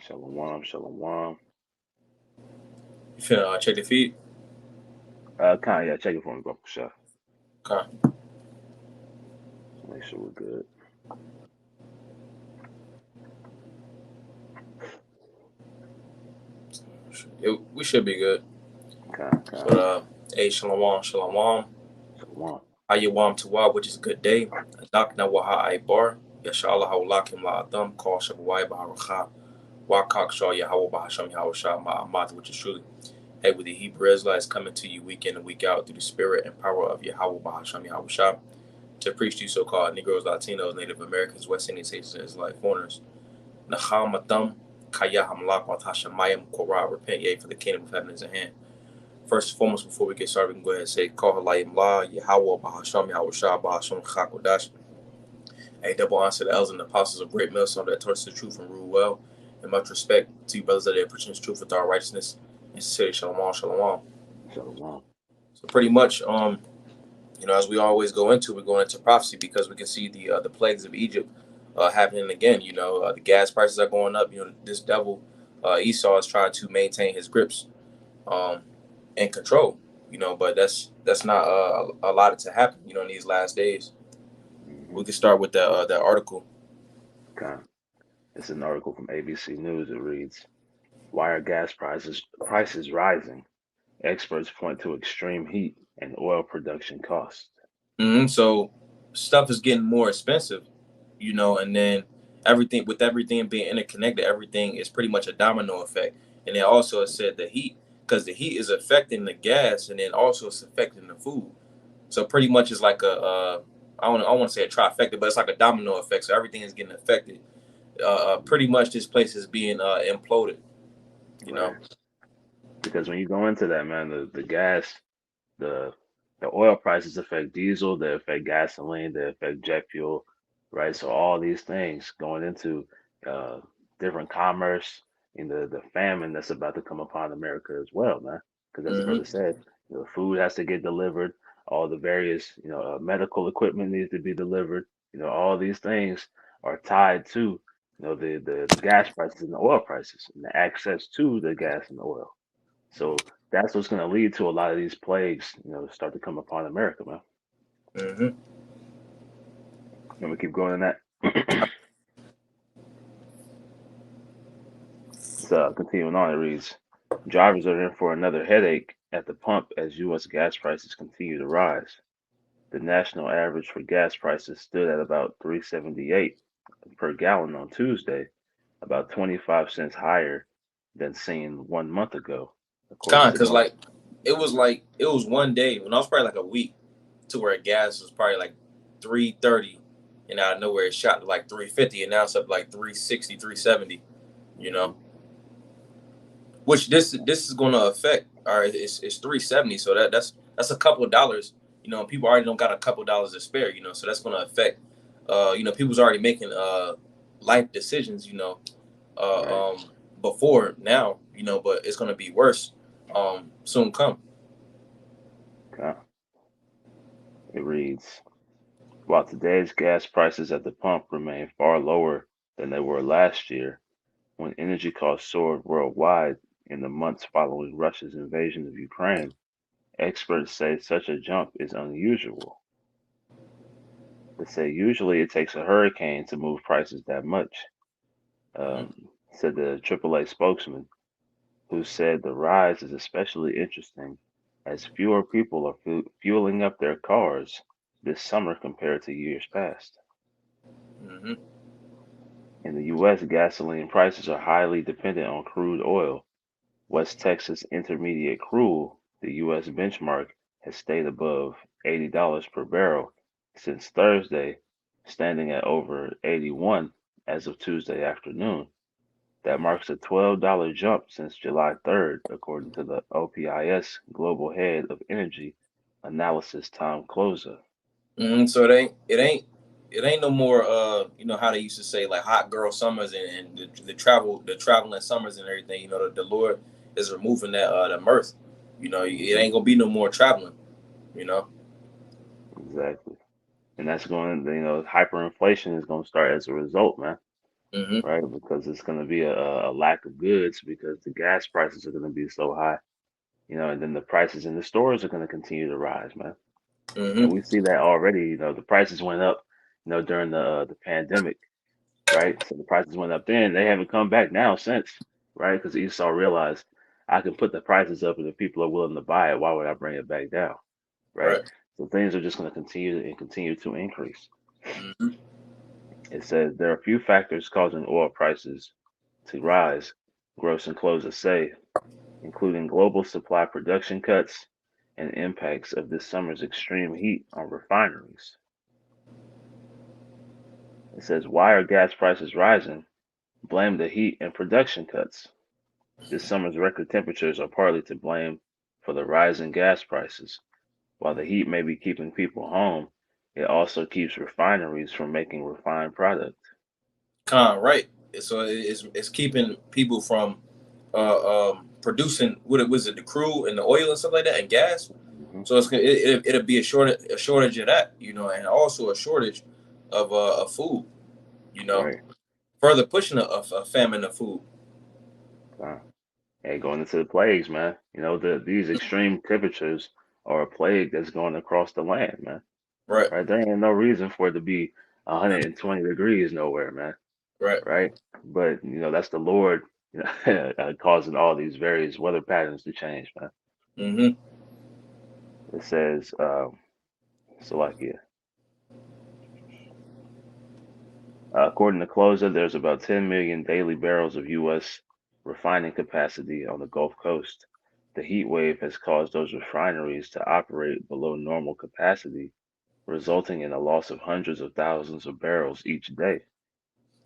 Shalom, shalom. You finna check the feed? Yeah, check it for me, bro. Sure. Okay. Make sure we're good. We should be good. Con. But hey, shalom, shalom. Shalom. Ayawam Tawab, which is a good day. Dakna Waha Aibar. Yashallah Hawlakim La Adam. Call Shabawai Baharakha. Wakak Shaw Yahweh Bahasham Yahweh Ma'amat, which is truly. Hey, with the Hebrew Israelites coming to you week in and week out through the spirit and power of Yahweh Bahasham Yahweh to preach to you so called Negroes, Latinos, Native Americans, West Indian Saints, and Israelite foreigners. Nachamatam Kaya Hamlak Watashamayim Korah. Repent, yea, for the kingdom of heaven is at hand. First and foremost, before we get started, we can go ahead and say, Call Halayim La, Yahweh, Bahasham, Yahweh Shah, Bahasham, Chakodash. A double honor to the elders and the apostles of Great Millstone that taught us the truth and rule well. And much respect to you brothers that are preaching the truth with our righteousness. And sincerely, Shalom, Shalom. Shalom. So pretty much, as we always go into, we're going into prophecy because we can see the plagues of Egypt happening again. The gas prices are going up. This devil Esau is trying to maintain his grips um, and control. But that's not allotted to happen. In these last days, Mm-hmm. we can start with that article. Con. It's an article from ABC News. It reads, "Why are gas prices rising? Experts point to extreme heat and oil production costs." So stuff is getting more expensive, and then everything being interconnected, everything is pretty much a domino effect. And then also it said the heat, because the heat is affecting the gas, and then also it's affecting the food. So pretty much it's like I want to say a trifecta, but it's like a domino effect. So everything is getting affected. Pretty much this place is being imploded. You know. Right. Because when you go into that, man, the gas, the the oil prices affect diesel, they affect gasoline, they affect jet fuel, right? So all these things going into uh, different commerce and the famine that's about to come upon America as well, man. Because as the brother Mm-hmm. said, food has to get delivered, all the various medical equipment needs to be delivered. All these things are tied to the gas prices and the oil prices and the access to the gas and the oil. So that's what's going to lead to a lot of these plagues, to start to come upon America, man. Mm-hmm. And we keep going in that. So continuing on, it reads, drivers are in for another headache at the pump as U.S. gas prices continue to rise. The national average for gas prices stood at about 3.78 per gallon on Tuesday, about 25 cents higher than seen 1 month ago, according Kind, to cause North. it was one day when I was probably like a week to where gas was probably like 330, and out of nowhere it shot to like 350, and now it's up like 360, 370. You Hmm. know, which this is going to affect. All right, it's 370, so that's a couple of dollars. People already don't got a couple of dollars to spare. So that's going to affect. People's already making life decisions. Right. Before now. But it's going to be worse. Soon come. Okay. It reads, while today's gas prices at the pump remain far lower than they were last year, when energy costs soared worldwide in the months following Russia's invasion of Ukraine, experts say such a jump is unusual. They say usually it takes a hurricane to move prices that much, Mm-hmm. said the AAA spokesman, who said the rise is especially interesting as fewer people are fueling up their cars this summer compared to years past. Mm-hmm. In the U.S., gasoline prices are highly dependent on crude oil. West Texas Intermediate crude, the U.S. benchmark, has stayed above $80 per barrel since Thursday, standing at over 81 as of Tuesday afternoon. That marks a $12 jump since July 3rd, according to the OPIS Global Head of Energy Analysis Tom Closer. So it ain't no more how they used to say like hot girl summers and the traveling summers and everything. The Lord is removing the mirth. It Hmm. ain't gonna be no more traveling. You know. Exactly. And that's going, hyperinflation is going to start as a result, man. Mm-hmm. right? Because it's going to be a lack of goods because the gas prices are going to be so high, and then the prices in the stores are going to continue to rise, man. And Mm-hmm. we see that already. The prices went up, during the pandemic, right? So the prices went up then. They haven't come back now since, right? Because Esau realized I can put the prices up, and if people are willing to buy it, why would I bring it back down, right? Right. So things are just going to continue to increase. Mm-hmm. It says there are a few factors causing oil prices to rise, Gross and Closer say, including global supply production cuts and impacts of this summer's extreme heat on refineries. It says, why are gas prices rising? Blame the heat and production cuts. This summer's record temperatures are partly to blame for the rise in gas prices. While the heat may be keeping people home, it also keeps refineries from making refined product. Right. So it's keeping people from producing what was it, the crude and the oil and stuff like that and gas. Hmm. So it'll be a shortage of that, and also a shortage of food, you know, Right. further pushing a famine of food. Uh, Hey, going into the plagues, man. These extreme temperatures are a plague that's going across the land, man. Right. Right? There ain't no reason for it to be 120 degrees nowhere, man. Right. Right? But that's the Lord, causing all these various weather patterns to change, man. Mm-hmm. It says, Salakia. According to Closer, there's about 10 million daily barrels of U.S. refining capacity on the Gulf Coast. The heat wave has caused those refineries to operate below normal capacity, resulting in a loss of hundreds of thousands of barrels each day.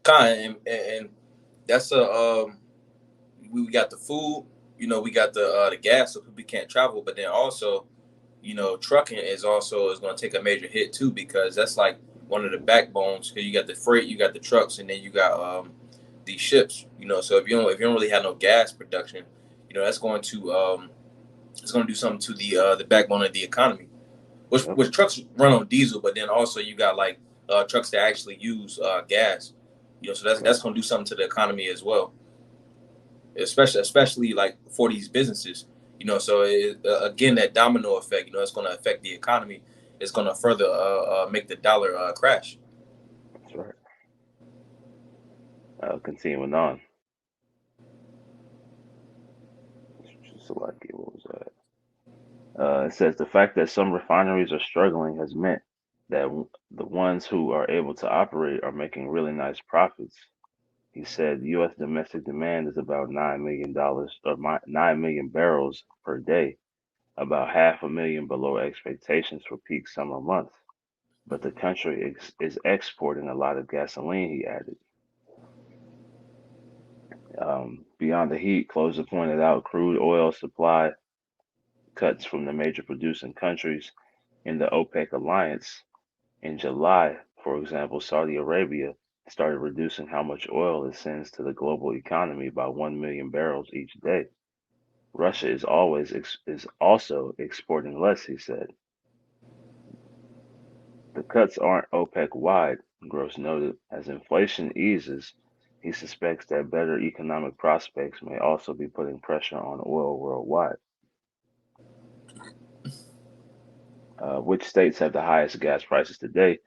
And that's we got the food, we got the gas, so people can't travel, but then also, trucking is going to take a major hit too, because that's like one of the backbones. Because you got the freight, you got the trucks, and then you got these ships. So if you don't really have no gas production, that's going to it's going to do something to the backbone of the economy. Which Yep, which trucks run on diesel, but then also you got like trucks that actually use gas. So that's right. that's going to do something to the economy as well, especially like for these businesses. So again, that domino effect, it's going to affect the economy. It's going to further make the dollar crash. That's right. Continuing on. Salakia, what was that? It says the fact that some refineries are struggling has meant that the ones who are able to operate are making really nice profits. He said U.S. domestic demand is about $9 million or 9 million barrels per day, about half a million below expectations for peak summer months. But the country is exporting a lot of gasoline, he added. Beyond the heat, Closer pointed out crude oil supply cuts from the major producing countries in the OPEC alliance. In July, for example, Saudi Arabia started reducing how much oil it sends to the global economy by 1 million barrels each day. Russia is also exporting less, he said. The cuts aren't OPEC wide, Gross noted. As inflation eases, he suspects that better economic prospects may also be putting pressure on oil worldwide. Which states have the highest gas prices today?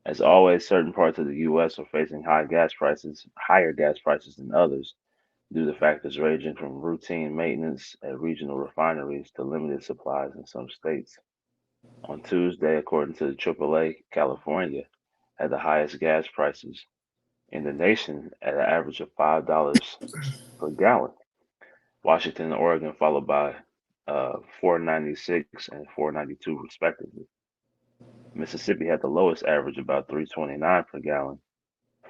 As always, certain parts of the U.S. are facing higher gas prices than others, due to factors ranging from routine maintenance at regional refineries to limited supplies in some states. On Tuesday, according to the AAA, California had the highest gas prices in the nation at an average of $5 per gallon. Washington and Oregon followed by 496 and 492 respectively. Mississippi had the lowest average, about 329 per gallon,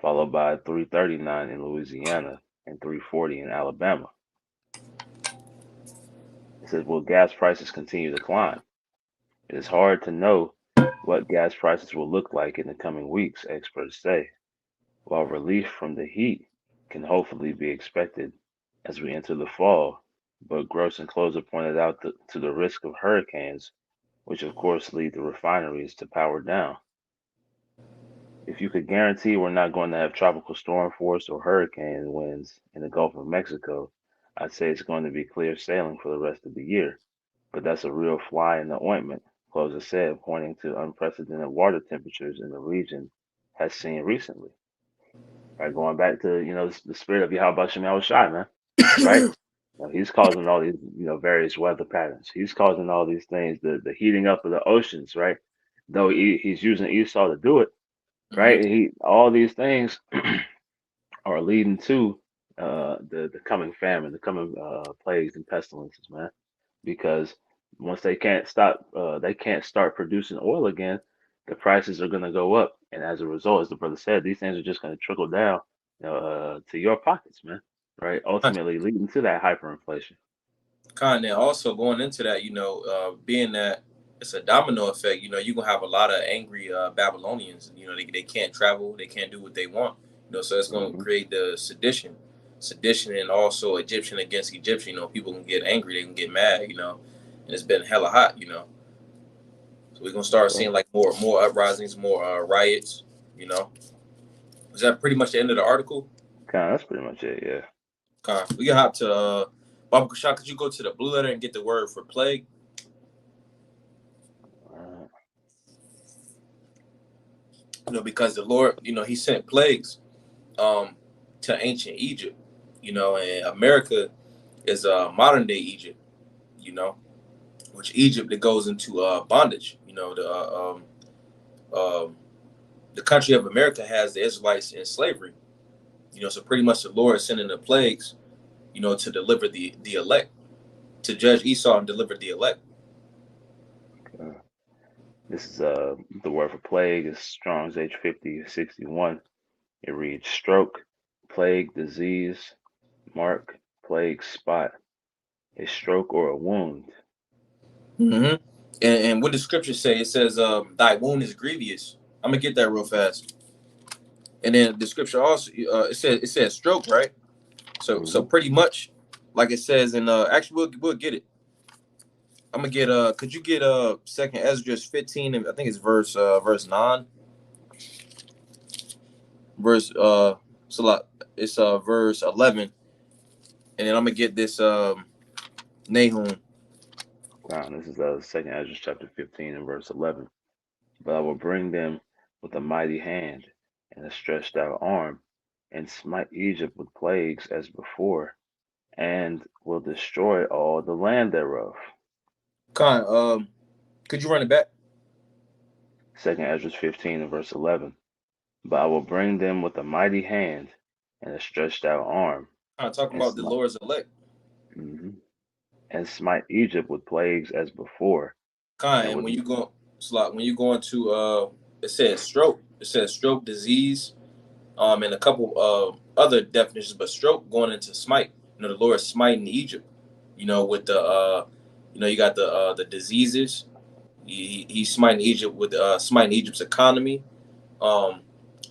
followed by 339 in Louisiana and 340 in Alabama. It says, will gas prices continue to climb? It is hard to know what gas prices will look like in the coming weeks, experts say, while relief from the heat can hopefully be expected as we enter the fall. But Gross and Closer pointed out to the risk of hurricanes, which of course lead the refineries to power down. If you could guarantee we're not going to have tropical storm force or hurricane winds in the Gulf of Mexico, I'd say it's going to be clear sailing for the rest of the year. But that's a real fly in the ointment, Closer said, pointing to unprecedented water temperatures in the region has seen recently. Right, going back to the spirit of Yahweh Shem Shai, man. Right, he's causing all these various weather patterns. He's causing all these things, the heating up of the oceans, right? Though he's using Esau to do it, Hmm. right? He all these things are leading to the coming famine, the coming plagues and pestilences, man. Because once they can't start producing oil again, the prices are going to go up, and as a result, as the brother said, these things are just going to trickle down, to your pockets, man. Right? Ultimately, leading to that hyperinflation. Kind of also going into that, being that it's a domino effect, you're gonna have a lot of angry Babylonians. They can't travel, they can't do what they want. So it's gonna Hmm. create the sedition, and also Egyptian against Egyptian. People can get angry, they can get mad. And it's been hella hot. So we're gonna start seeing like more uprisings, more riots. You know, is that pretty much the end of the article? Kind of, that's pretty much it. Yeah. We can hop to Baba Kashak. Could you go to the blue letter and get the word for plague? Uh, Because the Lord, He sent plagues um, to ancient Egypt, and America is modern day Egypt, you know, which Egypt that goes into bondage. Um, the country of America has the Israelites in slavery, so pretty much the Lord is sending the plagues, to deliver the elect, to judge Esau and deliver the elect. uh, this is the word for plague is Strong's H5061. It reads stroke, plague, disease, mark, plague, spot, a stroke or a wound. Mm-hmm. And what the scripture say? It says, "Thy wound is grievous." I'm gonna get that real fast. And then the scripture also it says stroke, right? So Hmm. pretty much, like it says in actually we'll get it. I'm gonna get could you get Second Ezra 15 and I think it's verse 9, verse it's verse 11, and then I'm gonna get this Nahum. Wow, this is Second Ezra chapter 15 and verse 11. But I will bring them with a mighty hand and a stretched out arm, and smite Egypt with plagues as before, and will destroy all the land thereof. Con could you run it back? Second Ezra 15 and verse 11. But I will bring them with a mighty hand and a stretched out arm, Talking and about the smite, Lord's elect. mhm, and smite Egypt with plagues as before, Con and and with when you go into it says stroke. It says stroke disease and a couple other definitions, but stroke going into smite. The Lord smiting Egypt. With the you got the diseases. He's smiting Egypt with smiting Egypt's economy. Um,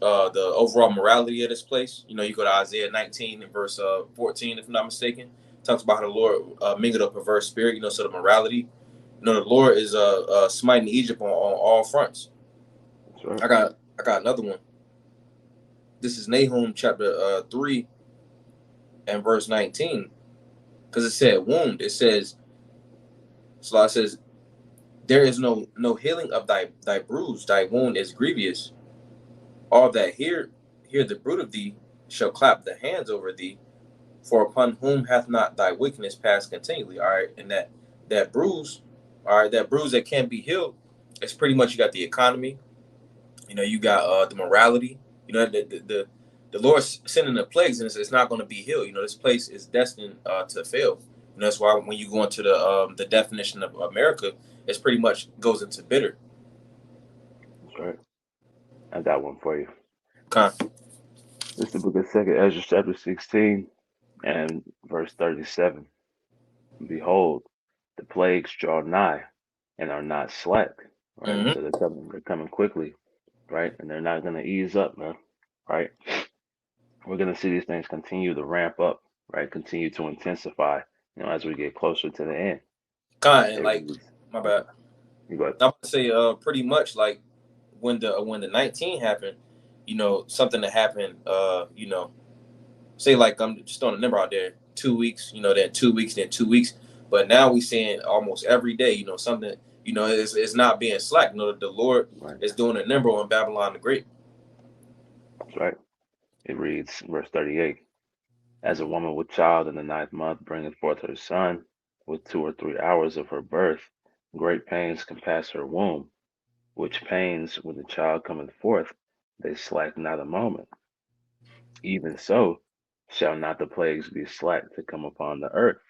the overall morality of this place. You go to Isaiah 19 and verse 14, if I'm not mistaken. Talks about how the Lord mingled a perverse spirit. So the morality. The Lord is smiting Egypt on all fronts. that's right. I got another one. This is Nahum chapter 3 and verse 19, because it said wound. It says, so it says, there is no healing of thy bruise, thy wound is grievous. All that hear the bruit of thee shall clap the hands over thee, for upon whom hath not thy wickedness passed continually. All right, and that bruise, all right, that bruise that can't be healed, it's pretty much you got the economy, you got the morality, the Lord's sending the plagues, and it's not going to be healed. This place is destined to fail. That's why when you go into the definition of America, it's pretty much goes into bitter. That's right. I got one for you. Con. This is the book of Second Ezra chapter 16 and verse 37. Behold, the plagues draw nigh and are not slack. Right? Mm-hmm. So they're coming quickly, right? And they're not gonna ease up, man. Right? We're gonna see these things continue to ramp up, right? Continue to intensify, as we get closer to the end. Con, and It like, reads, my bad. okay, you go ahead. I'm gonna say pretty much like when the 19 happened. something that happened, say like I'm just throwing a number out there, 2 weeks, then 2 weeks, then 2 weeks. But now we seeing almost every day, something, it's not being slack. The Lord Right. is doing a number on Babylon the Great. That's right. It reads, verse 38. As a woman with child in the ninth month bringeth forth her son, with 2 or 3 hours of her birth, great pains compass her womb, which pains when the child cometh forth, they slack not a moment. Even so shall not the plagues be slack to come upon the earth,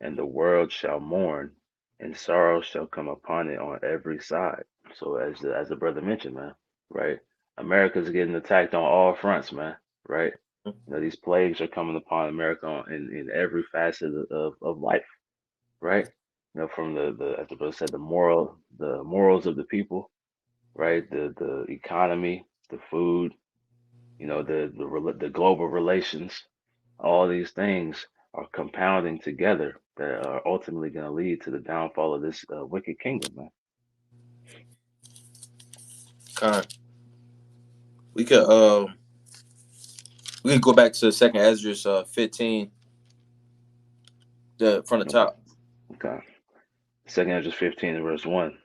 and the world shall mourn, and sorrow shall come upon it on every side. So as the brother mentioned, man, right? America's getting attacked on all fronts, man, right? These plagues are coming upon America in every facet of life, right? From the as the brother said, the morals of the people, right? The economy, the food, the global relations, all these things are compounding together that are ultimately going to lead to the downfall of this wicked kingdom, man. Con. We could we can go back to Second Ezra 15, from the Okay. top. Okay. Second Ezra 15 and verse 1.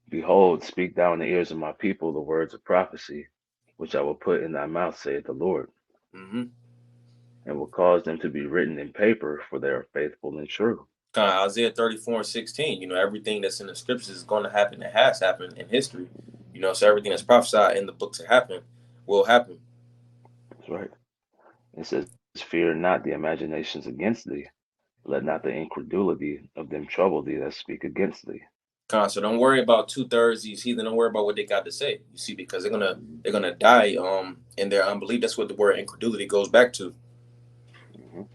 Behold, speak thou in the ears of my people the words of prophecy, which I will put in thy mouth, saith the Lord, Mm-hmm. and will cause them to be written in paper, for they are faithful and true. Isaiah 34:16. Everything that's in the scriptures is going to happen. It has happened in history. So everything that's prophesied in the book to happen will happen. That's right. It says, fear not the imaginations against thee. Let not the incredulity of them trouble thee that speak against thee. So don't worry about 2/3 these heathen. Don't worry about what they got to say. You see, because they're gonna Mhm. they're gonna die in their unbelief. That's what the word incredulity goes back to. Mhm.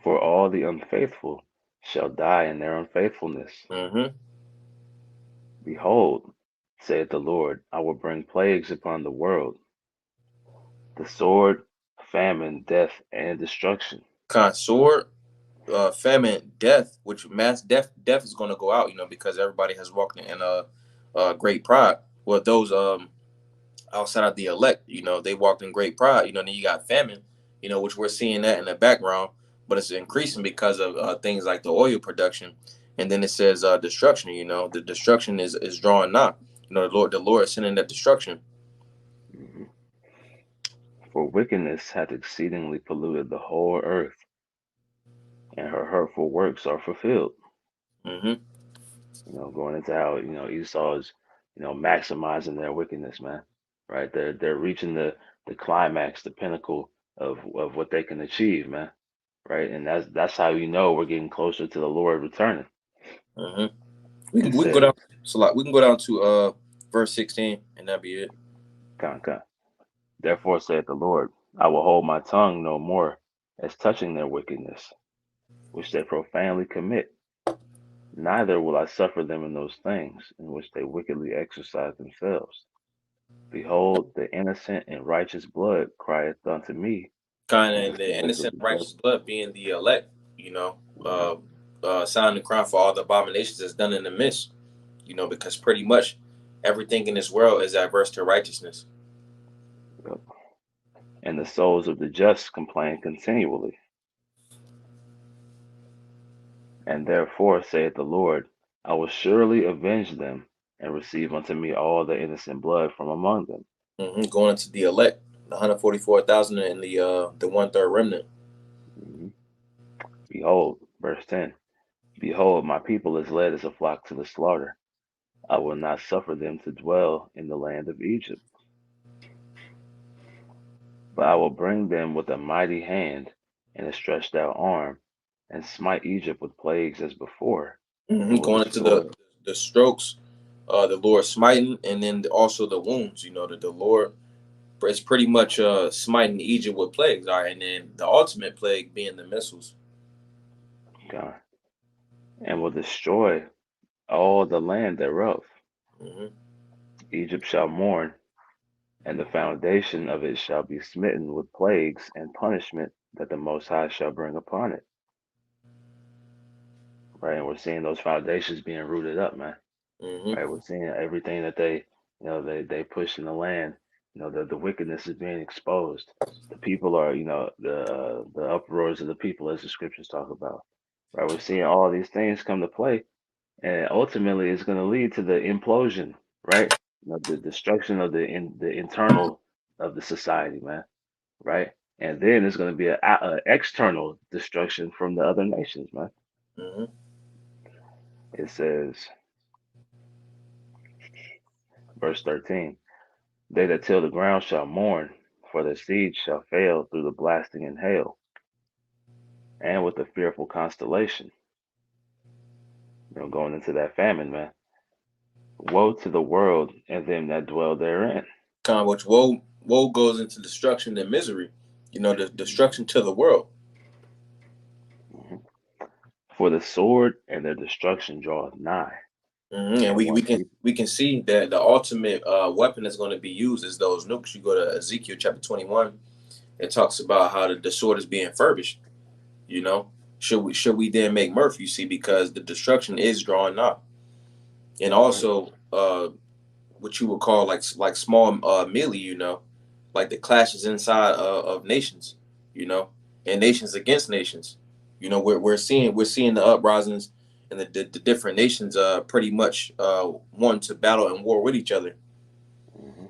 For all the unfaithful shall die in their unfaithfulness. Mm-hmm. Behold, saith the Lord, I will bring plagues upon the world, the sword, famine, death, and destruction. Sword, famine, death, which mass death is gonna go out. Because everybody has walked in great pride. Well, those outside of the elect, they walked in great pride. Then you got famine, which we're seeing that in the background, but it's increasing because of things like the oil production. And then it says destruction. The destruction is drawing nigh. The Lord is sending that destruction. Mhm. For wickedness hath exceedingly polluted the whole earth, and her hurtful works are fulfilled. Mm-hmm. Going into how, Esau is, maximizing their wickedness, man. Right? They're reaching the climax, the pinnacle of what they can achieve, man. Right? And that's how we're getting closer to the Lord returning. Mm-hmm. We can It we can go says, down. So like we can go down to verse 16, and that'd be it. Con. Therefore saith the Lord, I will hold my tongue no more as touching their wickedness, which they profanely commit. Neither will I suffer them in those things in which they wickedly exercise themselves. Behold, the innocent and righteous blood crieth unto me, Kind and of the the sinners of innocent the just. righteous blood being the elect. Right. Sign the crown for all the abominations that's done in the midst. Because pretty much everything in this world is adverse to righteousness. Yep. And the souls of the just complain continually. And therefore, saith the Lord, I will surely avenge them, and receive unto me all the innocent blood from among them. Going into the elect, the 144,000 and the 1/3 remnant. Mhm. Behold, verse 10. Behold, my people is led as a flock to the slaughter. I will not suffer them to dwell in the land of Egypt, but I will bring them with a mighty hand and a stretched out arm, and smite Egypt with plagues as before, and will Going into destroy. the strokes, the Lord smiting, and then also the wounds. That the Lord is pretty much smiting Egypt with plagues. All right, and then the ultimate plague being the missiles. God, and will destroy all the land thereof. Mm-hmm. Egypt shall mourn, and the foundation of it shall be smitten with plagues and punishment that the Most High shall bring upon it. Right, and we're seeing those foundations being rooted up, man. Mm-hmm. Right, we're seeing everything that they push in the land. The wickedness is being exposed. The people are, the uproars of the people, as the scriptures talk about. Right, we're seeing all these things come to play, and ultimately, it's going to lead to the implosion. Right, the destruction of the internal of the society, man. Right, and then there's going to be a external destruction from the other nations, man. Hmm. It says, verse 13. They that till the ground shall mourn, for their seed shall fail through the blasting and hail, and with a fearful constellation. Going into that famine, man. Woe to the world and them that dwell therein. Kind of which woe goes into destruction and misery. The destruction to the world. Mhm. For the sword and their destruction draweth nigh, And and we one we can people. we can see that the ultimate weapon that's going to be used is those nukes. You go to Ezekiel chapter 21. It talks about how the sword is being furbished. You know, should we then make mirth? You see, because the destruction is drawing nigh, and Right. also what you would call like small melee. Like the clashes inside of nations. You know, and nations against nations. We're seeing the uprisings and the different nations pretty much want to battle and war with each other. hmm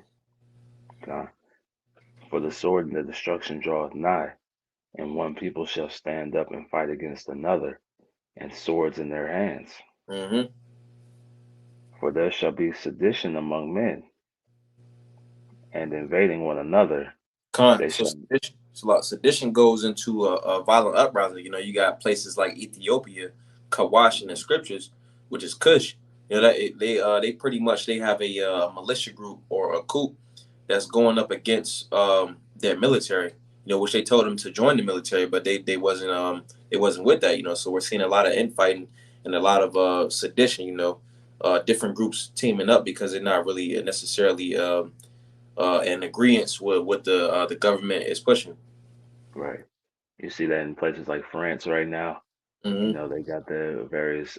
For the sword and the destruction draweth nigh, and one people shall stand up and fight against another, and swords in their hands. Mm-hmm. For there shall be sedition among men, and invading one another, they So shall. sedition goes into a violent uprising. You got places like Ethiopia, Kawash in the Mhm. scriptures, which is Kush. They pretty much they have a militia group or a coup that's going up against their military. Which they told them to join the military, but they wasn't with that. So we're seeing a lot of infighting and a lot of sedition. Different groups teaming up because they're not really necessarily in agreement with what the government is pushing. Right. You see that in places like France right now. Hmm. They got the various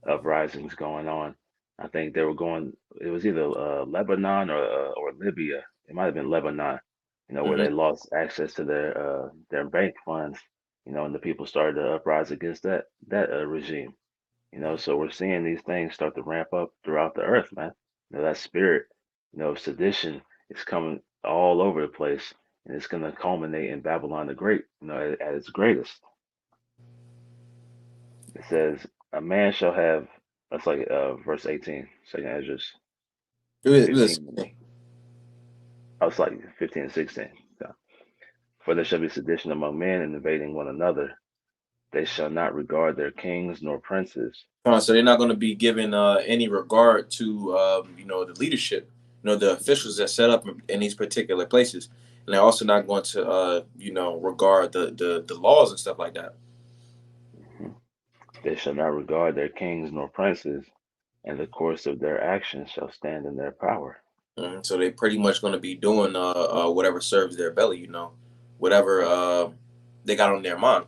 uprisings going on. I think they were going. It was either Lebanon or Libya. It might have been Lebanon. Where Hmm. they lost access to their bank funds. And the people started to uprise against that regime. So we're seeing these things start to ramp up throughout the earth, man. That spirit, of sedition is coming all over the place, and it's going to culminate in Babylon the Great, at its greatest. It says, "A man shall have." That's like verse 18, Second Ezra Listen, 15. I was like 15 and 16. Yeah. For there shall be sedition among men, and invading one another. They shall not regard their kings nor princes. so they're not going to be giving any regard to the leadership, the officials that set up in these particular places, and they're also not going to regard the laws and stuff like that. Mhm. They shall not regard their kings nor princes, and the course of their actions shall stand in their power. So they pretty much going to be doing whatever serves their belly, whatever they got on their mind.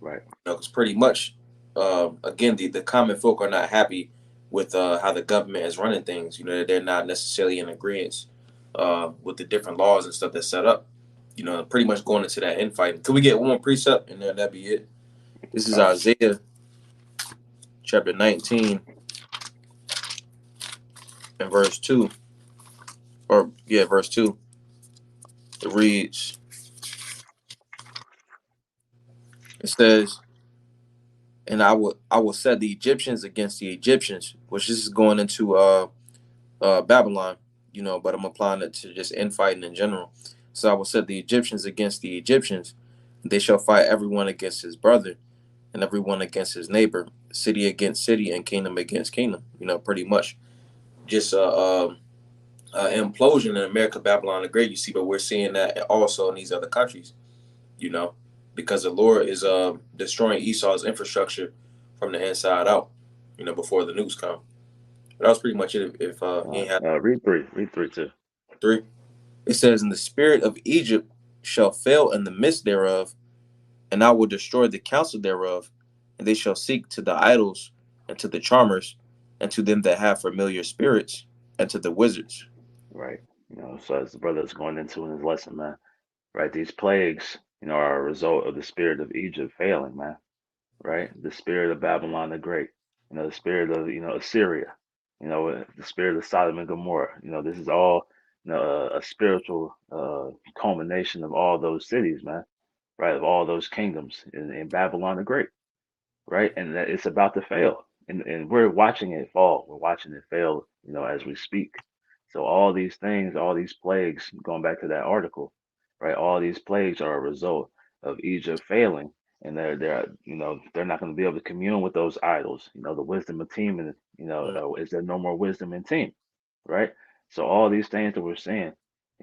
Right. Because pretty much, again, the common folk are not happy with how the government is running things. They're not necessarily in agreement with the different laws and stuff that's set up. Pretty much going into that infighting. Could we get one more precept and then that'd be it? This is Okay. Isaiah chapter 19 and verse 2. Or, yeah, verse 2. It reads, it says, and I will set the Egyptians against the Egyptians, which this is going into Babylon, but I'm applying it to just infighting in general. So I will set the Egyptians against the Egyptians. They shall fight everyone against his brother and everyone against his neighbor, city against city and kingdom against kingdom. Pretty much just implosion in America, Babylon the Great, you see, but we're seeing that also in these other countries, you know, because the Lord is destroying Esau's infrastructure from the inside out, before the nukes come. But that was pretty much it. If he ain't had Read three. Read three too. three. It says, "And the spirit of Egypt shall fail in the midst thereof, and I will destroy the counsel thereof, and they shall seek to the idols, and to the charmers, and to them that have familiar spirits, and to the wizards." Right. So as the brother is going into in his lesson, man, right? These plagues, are a result of the spirit of Egypt failing, man, right? The spirit of Babylon the Great, the spirit of, Assyria, the spirit of Sodom and Gomorrah. This is all, a spiritual culmination of all those cities, man, right? Of all those kingdoms in Babylon the Great, right? And that it's about to fail. And we're watching it fall. We're watching it fail, as we speak. So all these things, all these plagues, going back to that article, right? All these plagues are a result of Egypt failing, and they're not going to be able to commune with those idols. The wisdom of team, and is there no more wisdom in team, right? So all these things that we're seeing,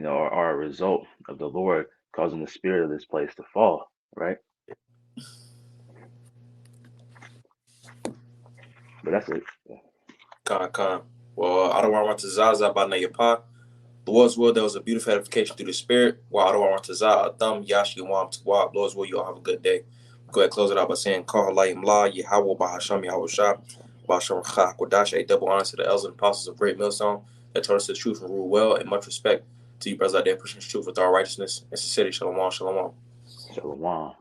are a result of the Lord causing the spirit of this place to fall, right? But that's it. Con. Well, I don't want to Zaza by Nayapa. Lord's will, there was a beautiful edification through the spirit. While I don't want to Zaza, Thumb, Yashi, Wam, Tawab. Lord's will, you all have a good day. Go ahead, close it out by saying, Call Halayim La, Yahweh, Bahasham, Yahweh Shah, Bahasham Chah, Kodash, a double honor to the elders and apostles of Great Millstone that taught us the truth and rule well, and much respect to you, brothers out there, pushing the truth with all righteousness and sincerity. Shalom, shalom. Shalom.